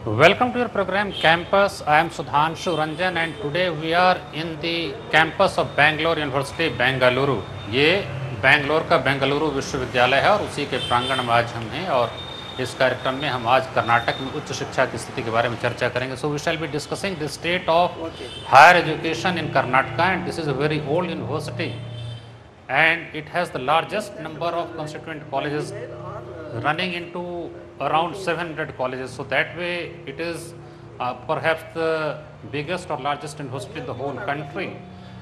Welcome to your program Campus. I am Sudhanshu Ranjan and today we are in the campus of Bangalore University, Bengaluru. ये बेंगलोर का बेंगलुरु विश्वविद्यालय है और उसी के प्रांगण में आज हम हैं और इस कार्यक्रम में हम आज कर्नाटक में उच्च शिक्षा की स्थिति के बारे में चर्चा करेंगे. So we shall be discussing the state of higher education in Karnataka, and this is a very old university and it has the largest number of constituent colleges running into around 700 colleges. So that way it is perhaps the biggest or largest university in the whole country,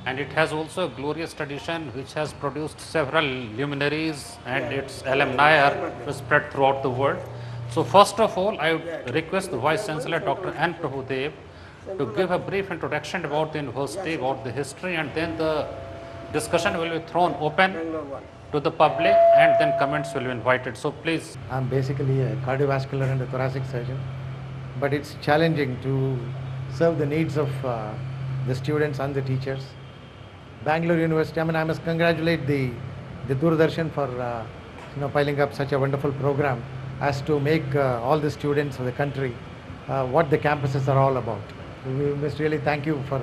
and it has also a glorious tradition which has produced several luminaries and its alumni are spread throughout the world. So first of all, I would request the Vice Chancellor Dr. N. Prabhudev to give a brief introduction about the university, about the history, and then the discussion will be thrown open to the public and then comments will be invited. So please. I'm basically a cardiovascular and a thoracic surgeon, but it's challenging to serve the needs of the students and the teachers. Bangalore University, I must congratulate the Doordarshan for piling up such a wonderful program as to make all the students of the country what the campuses are all about. We must really thank you for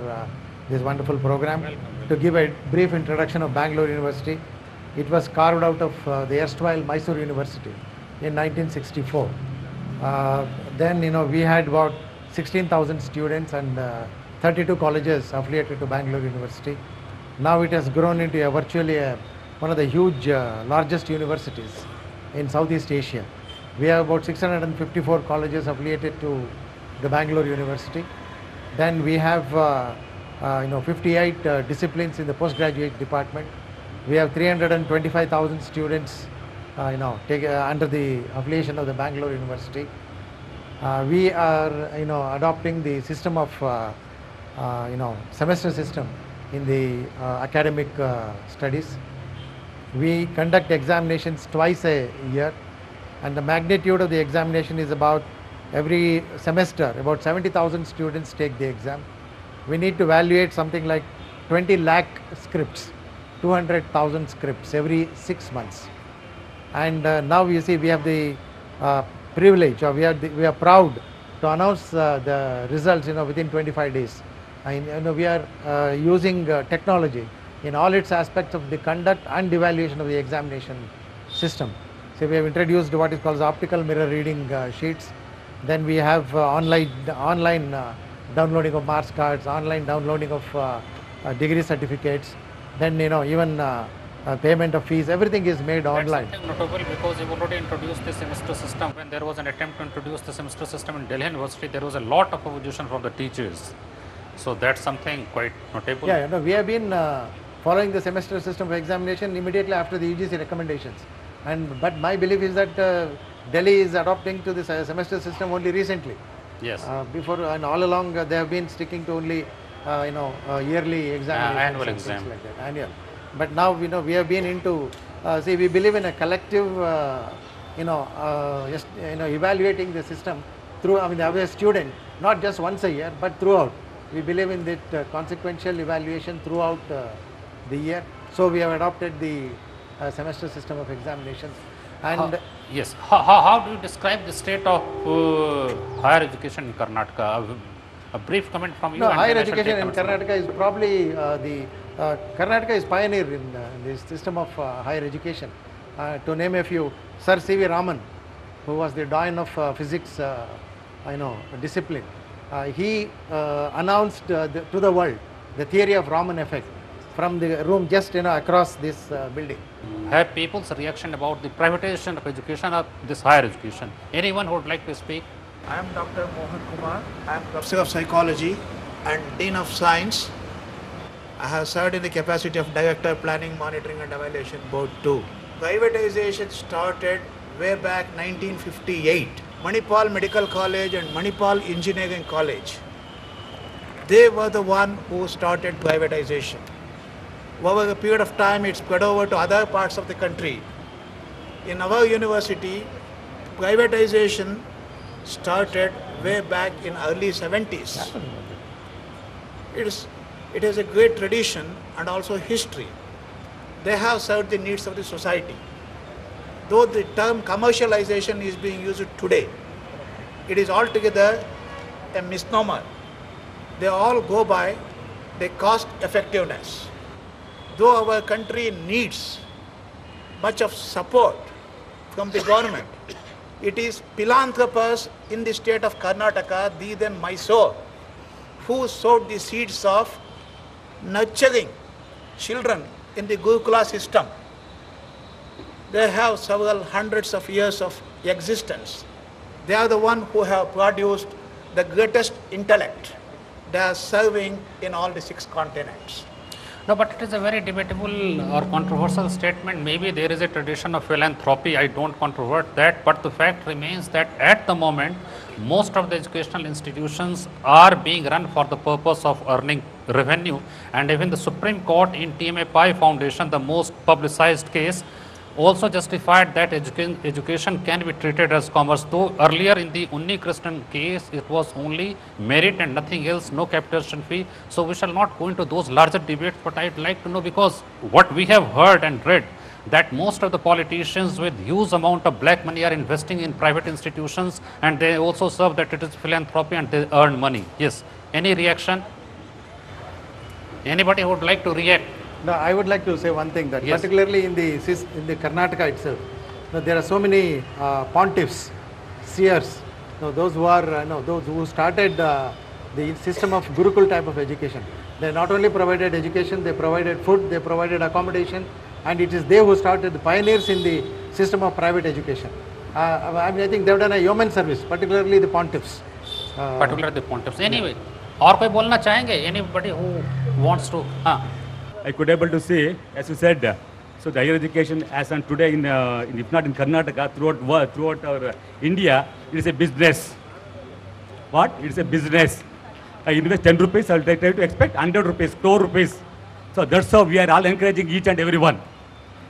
this wonderful program. To give a brief introduction of Bangalore University, it was carved out of the erstwhile Mysore University in 1964. Then we had about 16,000 students and 32 colleges affiliated to Bangalore University. Now it has grown into virtually one of the huge largest universities in Southeast Asia. We have about 654 colleges affiliated to the Bangalore University. Then we have 58 disciplines in the postgraduate department. We have 325,000 students, under the affiliation of the Bangalore University. We are, adopting the system of, semester system in the academic studies. We conduct examinations twice a year, and the magnitude of the examination is about every semester, about 70,000 students take the exam. We need to evaluate something like 20 lakh scripts. 200,000 scripts every 6 months, and now you see we have the privilege, or we are proud to announce the results within 25 days. And we are using technology in all its aspects of the conduct and evaluation of the examination system. So we have introduced what is called optical mirror reading sheets. Then we have online downloading of marks cards, online downloading of degree certificates. Then even payment of fees, everything is made online. That's something notable because you've already introduced the semester system. When there was an attempt to introduce the semester system in Delhi University, there was a lot of opposition from the teachers. So that's something quite notable. Yeah, we have been following the semester system of examination immediately after the UGC recommendations. But my belief is that Delhi is adopting to this semester system only recently. Yes. Before and all along they have been sticking to only yearly examinations, annual exam, like that, annual. But now we have been into we believe in a collective evaluating the system through. A student not just once a year but throughout. We believe in that consequential evaluation throughout the year. So we have adopted the semester system of examinations. And yes, how do you describe the state of higher education in Karnataka? A brief comment from you. No, higher education in Karnataka is probably Karnataka is pioneer in the system of higher education. To name a few, Sir C.V. Raman, who was the doyen of physics, discipline, he announced to the world the theory of Raman effect from the room just across this building. Have people's reaction about the privatization of education or this higher education? Anyone who would like to speak? I am Dr. Mohan Kumar. I am Professor of Psychology and Dean of Science. I have served in the capacity of Director Planning, Monitoring and Evaluation Board 2. Privatization started way back 1958. Manipal Medical College and Manipal Engineering College, they were the one who started privatization. Over a period of time, it spread over to other parts of the country. In our university, privatization started way back in early 70s. It is a great tradition and also history. They have served the needs of the society. Though the term commercialization is being used today, it is altogether a misnomer. They all go by the cost effectiveness. Though our country needs much of support from the government, it is philanthropists in the state of Karnataka, these and Mysore, who sowed the seeds of nurturing children in the Gurukula system. They have several hundreds of years of existence. They are the ones who have produced the greatest intellect. They are serving in all the 6 continents. No, but it is a very debatable or controversial statement. Maybe there is a tradition of philanthropy. I don't controvert that. But the fact remains that at the moment, most of the educational institutions are being run for the purpose of earning revenue. And even the Supreme Court in TMA Pai Foundation, the most publicized case, also justified that education can be treated as commerce, though earlier in the Unni Krishnan case it was only merit and nothing else, no capitation fee. So we shall not go into those larger debates, but I'd like to know, because what we have heard and read, that most of the politicians with huge amount of black money are investing in private institutions, and they also serve that it is philanthropy and they earn money. Yes, any reaction? Anybody who would like to react? No, I would like to say one thing, that Yes. particularly in the Karnataka itself, there are so many pontiffs, seers, those who are those who started the system of Gurukul type of education. They not only provided education, they provided food, they provided accommodation, and it is they who started the pioneers in the system of private education. I mean, I think they have done a yeoman service, particularly the pontiffs. Particularly the pontiffs. Anyway, और कोई बोलना चाहेंगे? Anybody who wants to? हाँ. I could able to see, as you said, so the higher education as on today if not in Karnataka, throughout our India, it is a business. What? It is a business. I invest 10 rupees, I'll try to expect 100 rupees, 2 rupees. So that's how we are all encouraging each and everyone.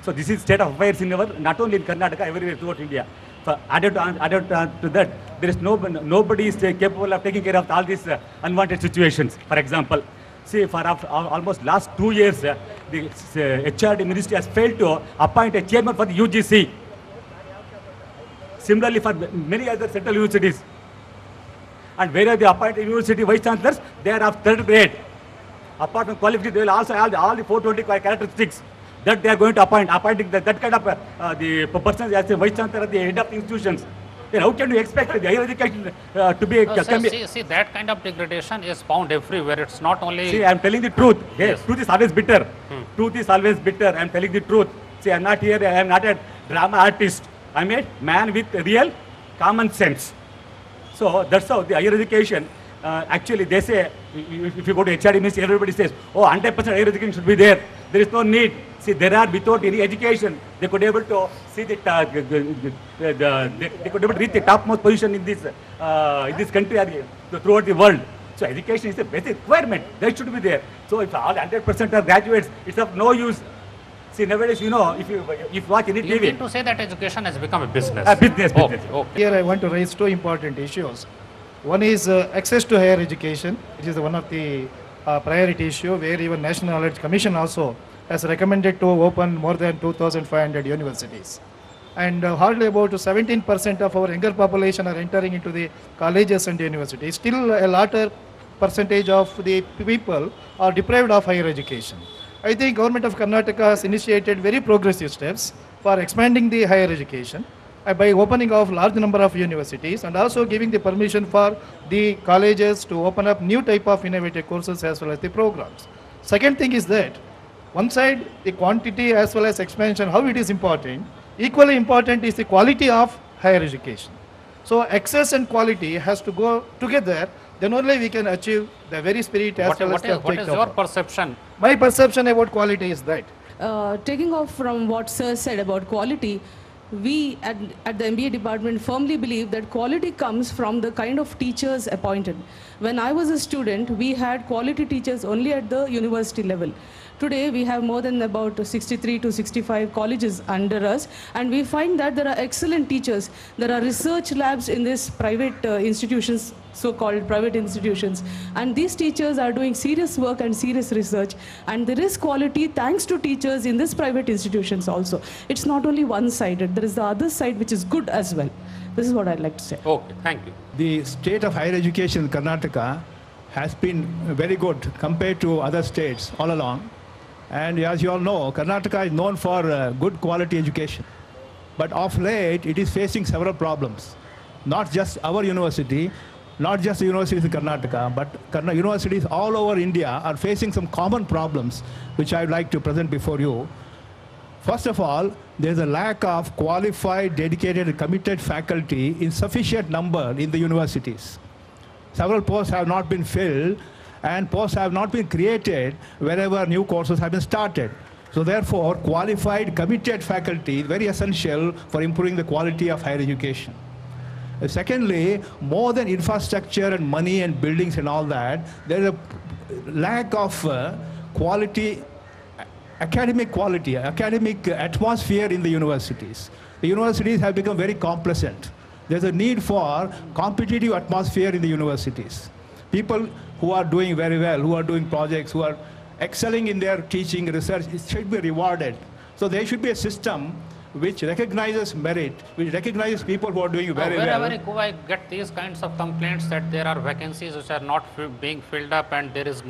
So this is state of affairs in our, not only in Karnataka, everywhere throughout India. So added to that, there is nobody is capable of taking care of all these unwanted situations. For example, see, for almost last 2 years, the HRD ministry has failed to appoint a chairman for the UGC. Similarly, for many other central universities. And whereas they appoint university vice chancellors, they are of 3rd grade. Apart from qualification, they will also have all the 420 characteristics that they are going to appointing that kind of the person as a vice chancellor at the head of the institutions. Then how can you expect the higher education to be? See, that kind of degradation is found everywhere. It's not only. See, I am telling the truth. Yes. Truth is always bitter. Truth is always bitter. I am telling the truth. See, I am not here. I am not a drama artist. I am a man with real common sense. So that's how the higher education. Actually, they say if you go to HRD ministry, everybody says, "Oh, 100% higher education should be there." There is no need. See, there are without any education, they could able to see they could able to reach the topmost position in this country or throughout the world. So education is a basic requirement. That should be there. So if all 100% are graduates, it's of no use. See, nowadays, if you watch any You TV, mean to say that education has become a business? business. Okay. Here I want to raise 2 important issues. One is access to higher education, which is one of the priority issue, where even National Knowledge Commission also has recommended to open more than 2,500 universities. And hardly about 17% of our younger population are entering into the colleges and universities. Still a larger percentage of the people are deprived of higher education. I think Government of Karnataka has initiated very progressive steps for expanding the higher education by opening of large number of universities and also giving the permission for the colleges to open up new type of innovative courses as well as the programs. Second thing is that one side the quantity as well as expansion, how it is important, equally important is the quality of higher education. So access and quality has to go together, then only we can achieve the very spirit as well as the What is objective. your perception? My perception about quality is that Taking off from what Sir said about quality, we at the MBA department firmly believe that quality comes from the kind of teachers appointed. When I was a student, we had quality teachers only at the university level. Today, we have more than about 63 to 65 colleges under us, and we find that there are excellent teachers. There are research labs in these private institutions, so-called private institutions, and these teachers are doing serious work and serious research, and there is quality thanks to teachers in these private institutions also. It's not only one-sided, there is the other side which is good as well. This is what I'd like to say. Okay, thank you. The state of higher education in Karnataka has been very good compared to other states all along. And as you all know, Karnataka is known for good quality education. But of late, it is facing several problems. Not just our university, not just the universities in Karnataka, but universities all over India are facing some common problems, which I would like to present before you. First of all, there is a lack of qualified, dedicated, and committed faculty in sufficient number in the universities. Several posts have not been filled, and posts have not been created wherever new courses have been started. So therefore, qualified, committed faculty is very essential for improving the quality of higher education. Secondly, more than infrastructure and money and buildings and all that, there is a lack of quality, academic atmosphere in the universities. The universities have become very complacent. There's a need for competitive atmosphere in the universities. People who are doing very well, who are doing projects, who are excelling in their teaching, research, it should be rewarded. So there should be a system which recognizes merit, which recognizes people who are doing very well. Wherever I get these kinds of complaints that there are vacancies which are not being filled up and there is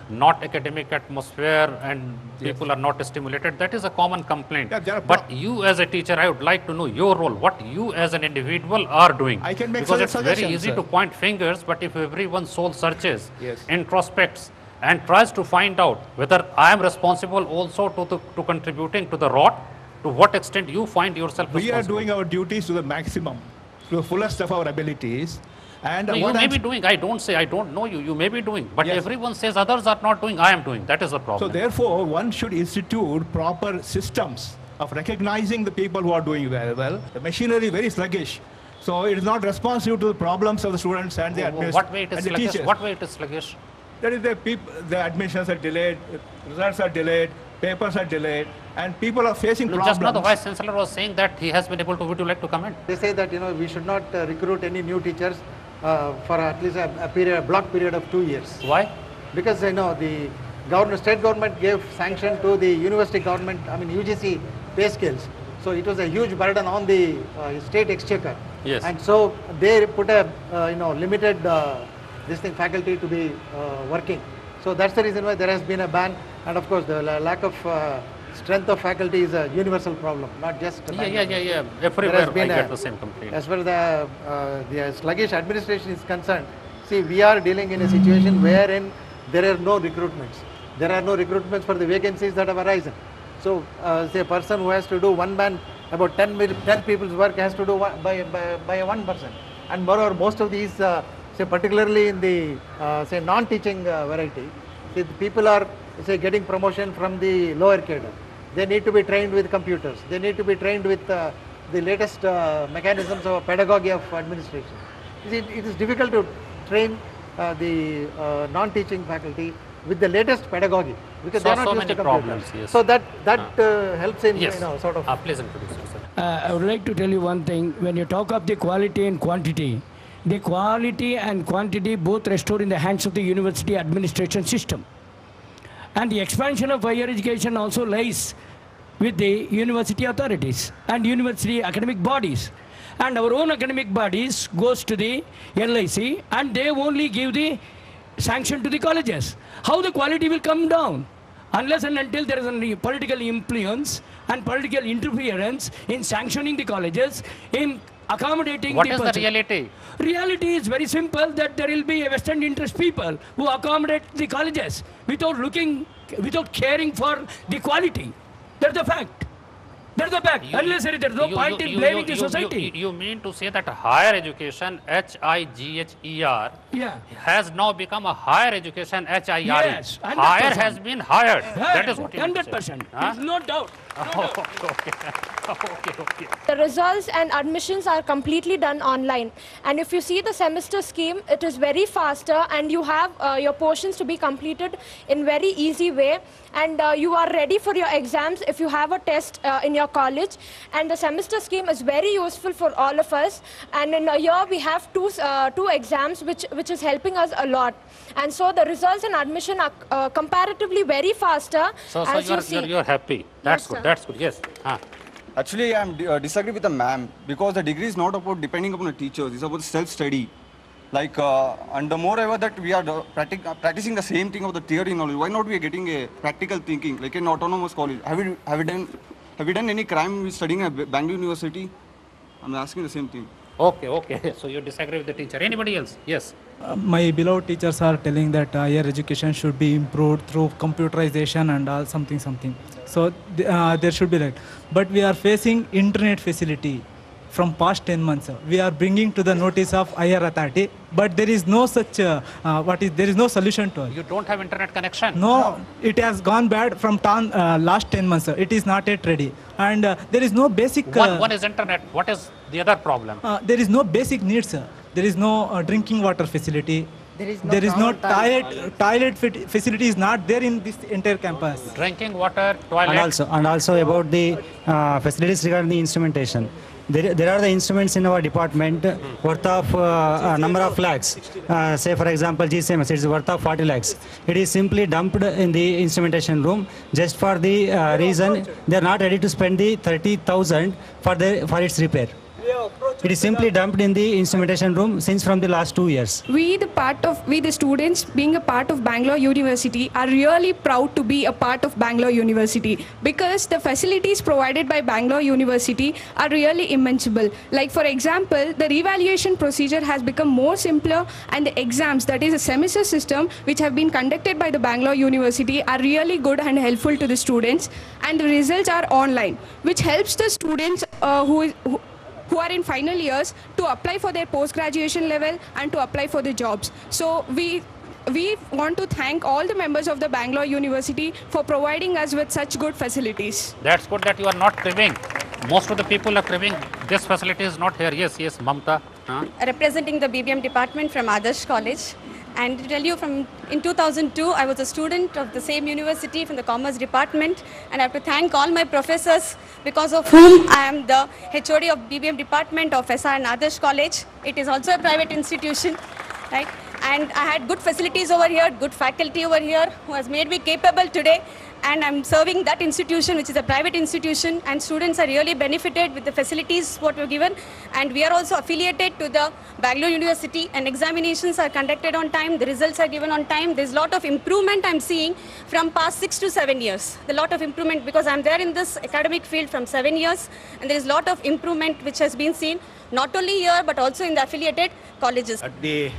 not academic atmosphere and people are not stimulated, that is a common complaint. Yeah, but you as a teacher, I would like to know your role, what you as an individual are doing. I can make because it's very suggestions, easy sir. to point fingers, but if everyone soul searches, Yes. introspects, and tries to find out whether I am responsible also to contributing to the rot, to what extent you find yourself responsible. We are doing our duties to the maximum, to the fullest of our abilities. And No, you may be doing, I don't say, I don't know you, you may be doing, but Yes. everyone says others are not doing, I am doing, that is the problem. So therefore, one should institute proper systems of recognizing the people who are doing very well. The machinery is very sluggish. So it is not responsive to the problems of the students and the What way it is and the sluggish? teachers. What way it is sluggish? That is the admissions are delayed, results are delayed, papers are delayed, and people are facing problems. Just now the Vice Chancellor was saying that he has been able to, would you like to comment? They say that we should not recruit any new teachers for at least a block period of 2 years. Why? Because the state government gave sanction to the university government, UGC pay scales. So it was a huge burden on the state exchequer. Yes. And so they put a limited faculty to be working. So that's the reason why there has been a ban. And of course, the lack of strength of faculty is a universal problem, not just Yeah. Everywhere I get the same complaint. as far as the sluggish administration is concerned, see, we are dealing in a situation wherein there are no recruitments. There are no recruitments for the vacancies that have arisen. So, say a person who has to do one man, about 10 people's work has to do by one person. And moreover, most of these, say particularly in the say non-teaching variety, see, the people are getting promotion from the lower cadre. They need to be trained with computers. They need to be trained with the latest mechanisms of pedagogy of administration. It is difficult to train the non-teaching faculty with the latest pedagogy because they are not so used many to computers. problems, yes. So that helps in Yes. sort of. Please introduce yourself. I would like to tell you one thing. When you talk of the quality and quantity, the quality and quantity both restored in the hands of the university administration system. And the expansion of higher education also lies with the university authorities and university academic bodies. And our own academic bodies goes to the LIC and they only give the sanction to the colleges. How the quality will come down? Unless and until there is a political influence and political interference in sanctioning the colleges, in accommodating What the is the reality? Reality is very simple, that there will be a vested interest people who accommodate the colleges without caring for the quality. That's the fact. That's the fact. Unnecessary, there's no point in blaming the society. You mean to say that higher education, HIGHER, Yeah. has now become a higher education, HIRE? Yes, 100%. Higher has been hired. That is what you mean to say. 100%. Huh? There's no doubt. Okay. The results and admissions are completely done online. And if you see the semester scheme, it is very faster and you have your portions to be completed in very easy way. And you are ready for your exams if you have a test in your college. And the semester scheme is very useful for all of us. And in a year, we have two exams, which is helping us a lot. And so the results and admission are comparatively very faster. So as you see. you're happy. That's Yes, good. sir. That's good. Yes. Actually, I am disagree with the ma'am because the degree is not about depending upon the teachers. It's about self-study. Like, and the moreover that we are practicing the same thing of the theory knowledge. Why not we are getting a practical thinking like in autonomous college? Have you done any crime with studying at Bangalore University? I'm asking the same thing. Okay, okay. So you disagree with the teacher. Anybody else? Yes. My beloved teachers are telling that higher education should be improved through computerization and all something. So there should be that. But we are facing internet facility from past 10 months. We are bringing to the notice of higher authority, but there is no such, there is no solution to it. You don't have internet connection? No, it has gone bad from last 10 months. It is not yet ready. And there is no basic... One is internet. What is the other problem? There is no basic needs. There is no drinking water facility. There is no toilet facility is not there in this entire campus. Drinking water, toilet. And also about the facilities regarding the instrumentation. There are the instruments in our department worth of number of lakhs. Say for example GCMS, it is worth of 40 lakhs. It is simply dumped in the instrumentation room just for the reason they are not ready to spend the 30,000 for its repair. It is simply dumped in the instrumentation room since from the last 2 years. We the students being a part of Bangalore University are really proud to be a part of Bangalore University because the facilities provided by Bangalore University are really immensible. Like for example, the revaluation procedure has become more simpler and the exams, that is a semester system which have been conducted by the Bangalore University are really good and helpful to the students, and the results are online, which helps the students who are in final years to apply for their post-graduation level and to apply for the jobs. So we want to thank all the members of the Bangalore University for providing us with such good facilities. That's good that you are not cribbing. Most of the people are cribbing. This facility is not here. Yes, Mamta. Representing the BBM department from Adarsh College. And to tell you, in 2002, I was a student of the same university from the Commerce Department, and I have to thank all my professors because of whom I am the HOD of BBM Department of SR and Adarsh College. It is also a private institution, right? And I had good facilities over here, good faculty over here who has made me capable today. And I'm serving that institution, which is a private institution, and students are really benefited with the facilities what we're given. And we are also affiliated to the Bangalore University, and examinations are conducted on time, the results are given on time. There's a lot of improvement I'm seeing from past 6 to 7 years. A lot of improvement because I'm there in this academic field from 7 years, and there is a lot of improvement which has been seen, not only here, but also in the affiliated colleges. At the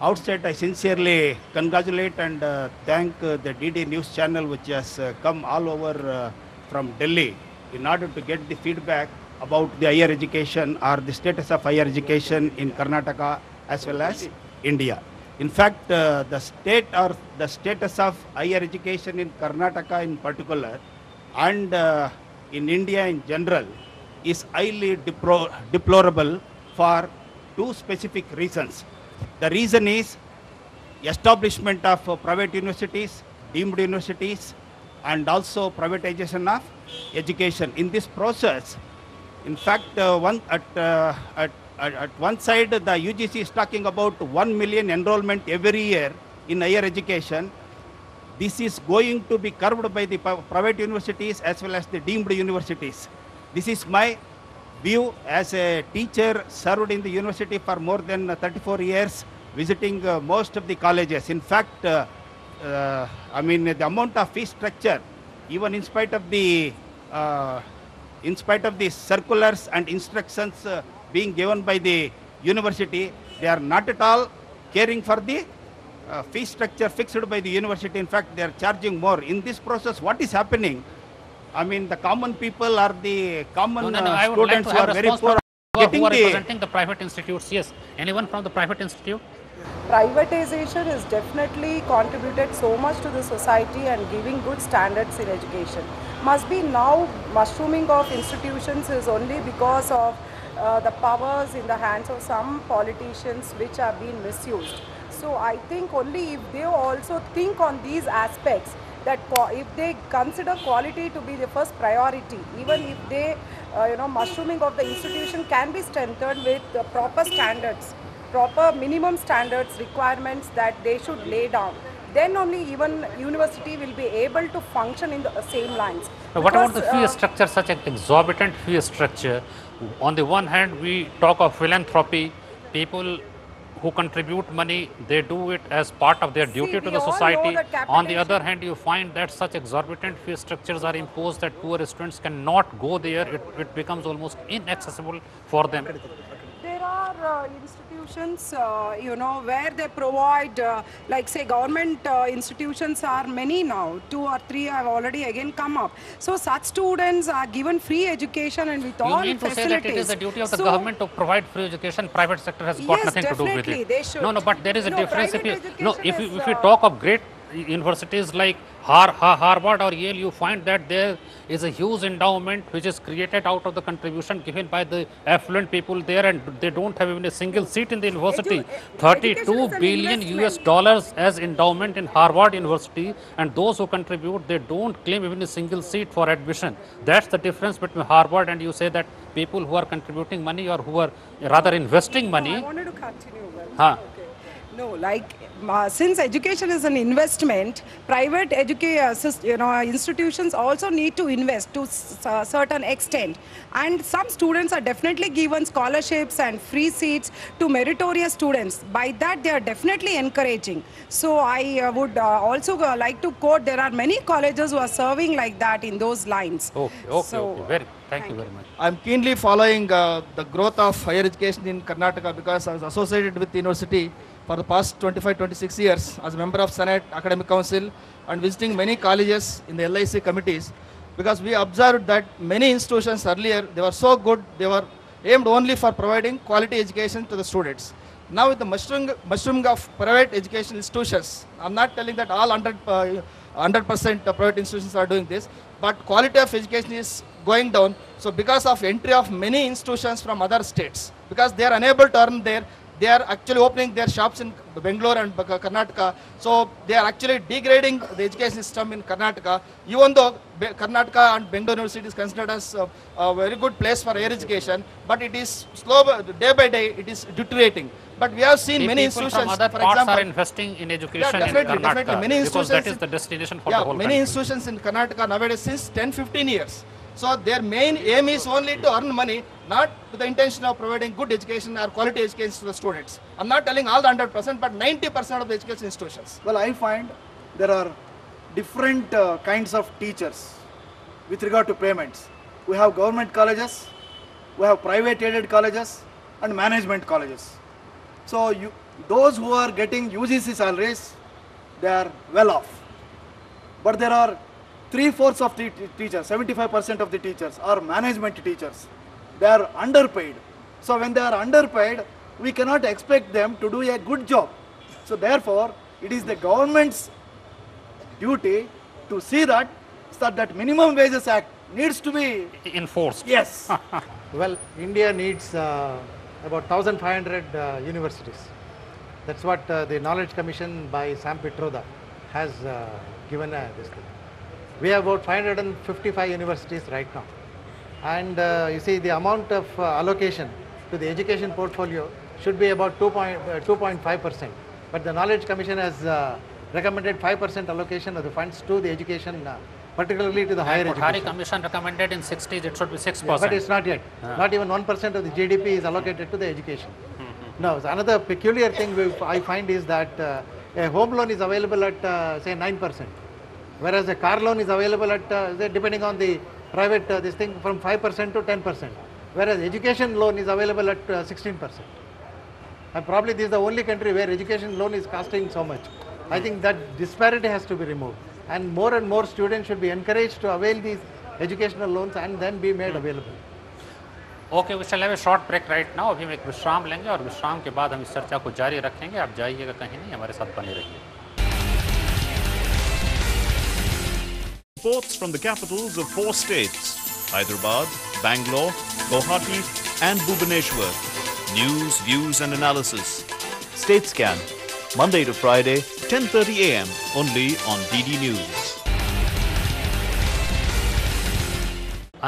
outset, I sincerely congratulate and thank the DD News channel, which has come all over from Delhi in order to get the feedback about the higher education or the status of higher education in Karnataka as well as India. In fact, the state or the status of higher education in Karnataka in particular and in India in general is highly deplorable for two specific reasons. The reason is establishment of private universities, deemed universities, and also privatization of education. In this process, in fact, at one side, the UGC is talking about 1 million enrollment every year in higher education. This is going to be curbed by the private universities as well as the deemed universities. This is my view as a teacher served in the university for more than 34 years, visiting most of the colleges. In fact, the amount of fee structure, even in spite of the circulars and instructions being given by the university, they are not at all caring for the fee structure fixed by the university. In fact, they are charging more. In this process, what is happening? The common people or the common students who are very poor who are representing the private institutes. Yes. Anyone from the private institute? Privatization has definitely contributed so much to the society and giving good standards in education. Must be now mushrooming of institutions is only because of the powers in the hands of some politicians which are being misused. So I think only if they also think on these aspects, that if they consider quality to be the first priority, even if they, mushrooming of the institution can be strengthened with proper standards, proper minimum standards, requirements that they should lay down, then only even university will be able to function in the same lines. Now, what about the Because, fee structure, such an exorbitant fee structure? On the one hand, we talk of philanthropy, people who contribute money, they do it as part of their duty to we the all know society. that On the capitation- other hand, you find that such exorbitant fee structures are imposed that poor students cannot go there. It becomes almost inaccessible for them. There are institutions, where they provide, like say government institutions are many now, 2 or 3 have already again come up. So such students are given free education and with You all mean to facilities. say that it is the duty of the So- government to provide free education? Private sector has got Yes, nothing to do with definitely, it. they should. No, but there is a No, difference. If private you, no, education if is, you talk of great universities like Harvard or Yale, you find that there is a huge endowment which is created out of the contribution given by the affluent people there, and they don't have even a single seat in the university. 32 billion US dollars as endowment in Harvard University, and those who contribute, they don't claim even a single seat for admission. That's the difference between Harvard and you say that people who are contributing money or who are rather investing money. I wanted to continue. Huh. No, like since education is an investment, private institutions also need to invest to a certain extent. And some students are definitely given scholarships and free seats to meritorious students. By that, they are definitely encouraging. So I would also like to quote, there are many colleges who are serving like that in those lines. Okay. Thank you very much. I'm keenly following the growth of higher education in Karnataka because I was associated with the university for the past 25-26 years as a member of Senate Academic Council and visiting many colleges in the LIC committees, because we observed that many institutions earlier, they were so good, they were aimed only for providing quality education to the students. Now with the mushrooming of private education institutions, I'm not telling that all 100% private institutions are doing this, but quality of education is going down. So because of entry of many institutions from other states, because they are unable to earn there, they are actually opening their shops in Bangalore and Karnataka. So they are actually degrading the education system in Karnataka, even though Karnataka and Bangalore University is considered as a very good place for higher education, but it is slow, day by day, it is deteriorating. But we have seen many institutions, from other for parts example, are investing in education definitely, in Karnataka, definitely. Many because institutions, that is the destination for the whole many country. institutions in Karnataka nowadays since 10-15 years. So their main aim is only to earn money, not with the intention of providing good education or quality education to the students. I'm not telling all the 100%, but 90% of the education institutions. Well, I find there are different kinds of teachers with regard to payments. We have government colleges, we have private aided colleges and management colleges. So those who are getting UGC salaries, they are well off. But there are 3/4 of the teachers, 75% of the teachers are management teachers. They are underpaid. So when they are underpaid, we cannot expect them to do a good job. So therefore, it is the government's duty to see that Minimum Wages Act needs to be enforced. Yes. Well, India needs about 1,500 universities. That's what the Knowledge Commission by Sam Pitroda has given this thing. We have about 555 universities right now. And you see, the amount of allocation to the education portfolio should be about 2.5%. But the Knowledge Commission has recommended 5% allocation of the funds to the education, particularly to the higher Kothari education. Commission recommended in 60s, it should be 6%. Yeah, but it's not yet. Not even 1% of the GDP is allocated to the education. Now, another peculiar thing I find is that a home loan is available at say 9%, whereas a car loan is available at depending on the private this thing from 5% to 10%, whereas education loan is available at 16%. And probably this is the only country where education loan is costing so much. I think that disparity has to be removed, and more students should be encouraged to avail these educational loans and then be made available. Okay, we shall have a short break right now. अभी हम एक विश्राम लेंगे और विश्राम के बाद हम इस चर्चा को जारी रखेंगे। आप जाइएगा कहीं नहीं, हमारे साथ बने रहिए। Reports from the capitals of 4 states, Hyderabad, Bangalore, Guwahati and Bhubaneswar. News, views and analysis. State Scan, Monday to Friday, 10:30 a.m. only on DD News.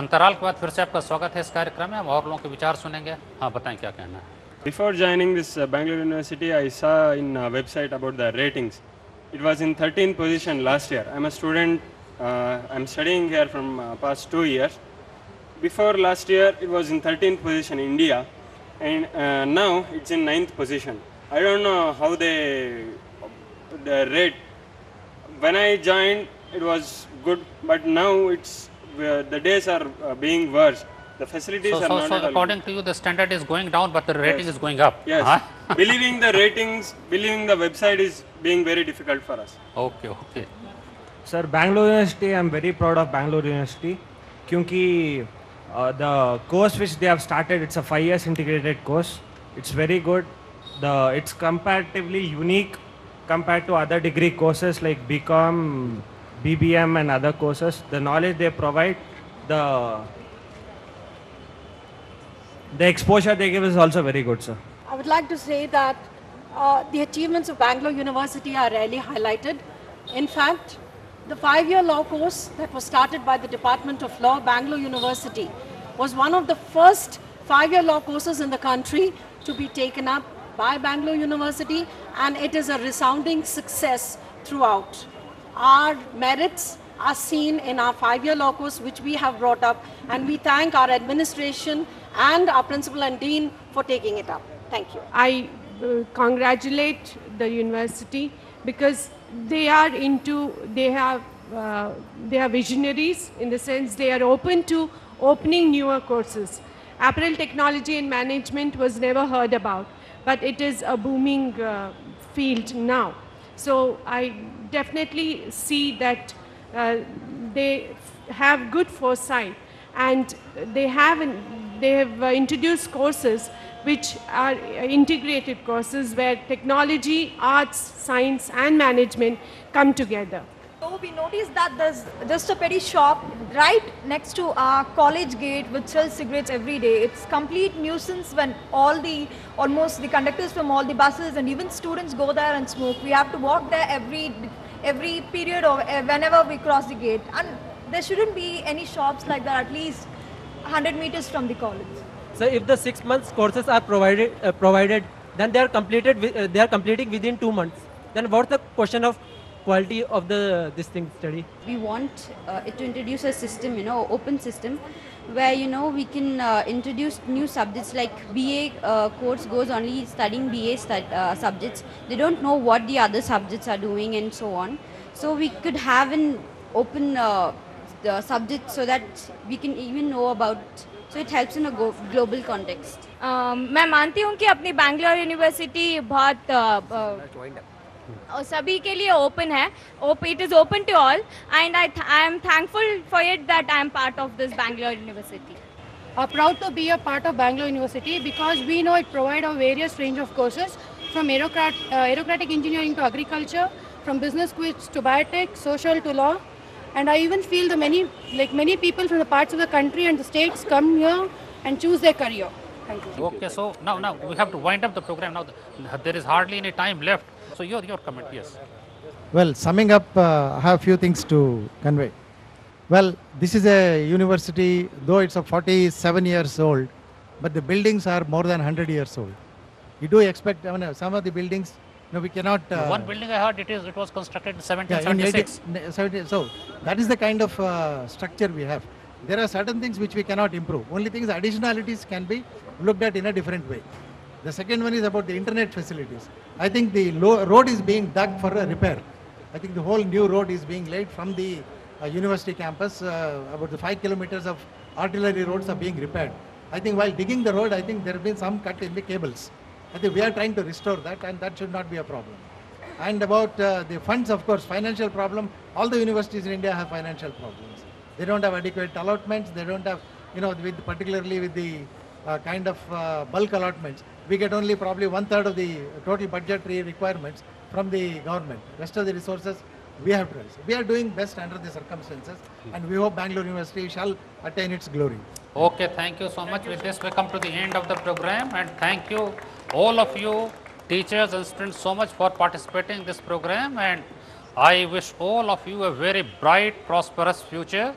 अंतराल के बाद फिर से आपका स्वागत है इस कार्यक्रम में। हम और लोगों के विचार सुनेंगे। हाँ, बताएं क्या कहना है। Before joining this Bangalore University, I saw in a website about the ratings. It was in 13th position last year. I'm a student I'm studying here from past 2 years. Before last year, it was in 13th position in India, and now it's in 9th position. I don't know how the rate. When I joined, it was good, but now it's the days are being worse. The facilities So, are so, not so at all according to you, the standard is going down, but the rating is going up. Yes. Huh? Believing the ratings, believing the website is being very difficult for us. Okay, okay. Sir, Bangalore University, I'm very proud of Bangalore University. Kyunki the course which they have started, it's a 5 years integrated course. It's very good. It's comparatively unique compared to other degree courses like BCom, BBM and other courses. The knowledge they provide, the exposure they give is also very good, sir. I would like to say that the achievements of Bangalore University are rarely highlighted. In fact, the 5-year law course that was started by the Department of Law, Bangalore University, was one of the first 5-year law courses in the country to be taken up by Bangalore University, and it is a resounding success throughout. Our merits are seen in our 5-year law course which we have brought up, and we thank our administration and our principal and dean for taking it up. Thank you. I congratulate the university because they are they are visionaries in the sense they are open to opening newer courses. Apparel technology and management was never heard about, but it is a booming field now. So I definitely see that they have good foresight, and they have introduced courses which are integrated courses where technology, arts, science and management come together. So we noticed that there's just a petty shop right next to our college gate which sells cigarettes every day. It's complete nuisance when almost the conductors from all the buses and even students go there and smoke. We have to walk there every period or whenever we cross the gate. And there shouldn't be any shops like that at least 100 meters from the college. So if the 6 months courses are provided, then they are completing within 2 months. Then what's the question of quality of this thing study? We want it to introduce a system, open system, where we can introduce new subjects like BA course goes only studying BA subjects. They don't know what the other subjects are doing and so on. So we could have an open subject so that we can even know about. So it helps in a global context. मैं मानती हूँ कि अपनी Bangalore university बहुत सभी के लिए open है. It is open to all, and I am thankful for it that I am part of this Bangalore University. Proud to be a part of Bangalore University because we know it provides a various range of courses from aeronautical engineering to agriculture, from business quiz to biotech, social to law. And I even feel the many people from the parts of the country and the states come here and choose their career. Thank you. Okay, so now we have to wind up the program. Now there is hardly any time left. So your comment, yes. Well, summing up, I have a few things to convey. Well, this is a university, though it's 47 years old, but the buildings are more than 100 years old. You do expect, some of the buildings, we cannot... One building I heard it was constructed in 1776. So that is the kind of structure we have. There are certain things which we cannot improve. Only things, additionalities can be looked at in a different way. The second one is about the internet facilities. I think the road is being dug for a repair. I think the whole new road is being laid from the university campus. About the 5 kilometers of artillery roads are being repaired. I think while digging the road, I think there have been some cut in the cables. I think we are trying to restore that, and that should not be a problem. And about the funds, of course, financial problem. All the universities in India have financial problems. They don't have adequate allotments. They don't have, particularly with the kind of bulk allotments, we get only probably 1/3 of the total budgetary requirements from the government. Rest of the resources we have to raise. We are doing best under the circumstances, and we hope Bangalore University shall attain its glory. Okay, thank you so much. With this, we come to the end of the program, and thank you, all of you, teachers and students, so much for participating in this program, and I wish all of you a very bright, prosperous future.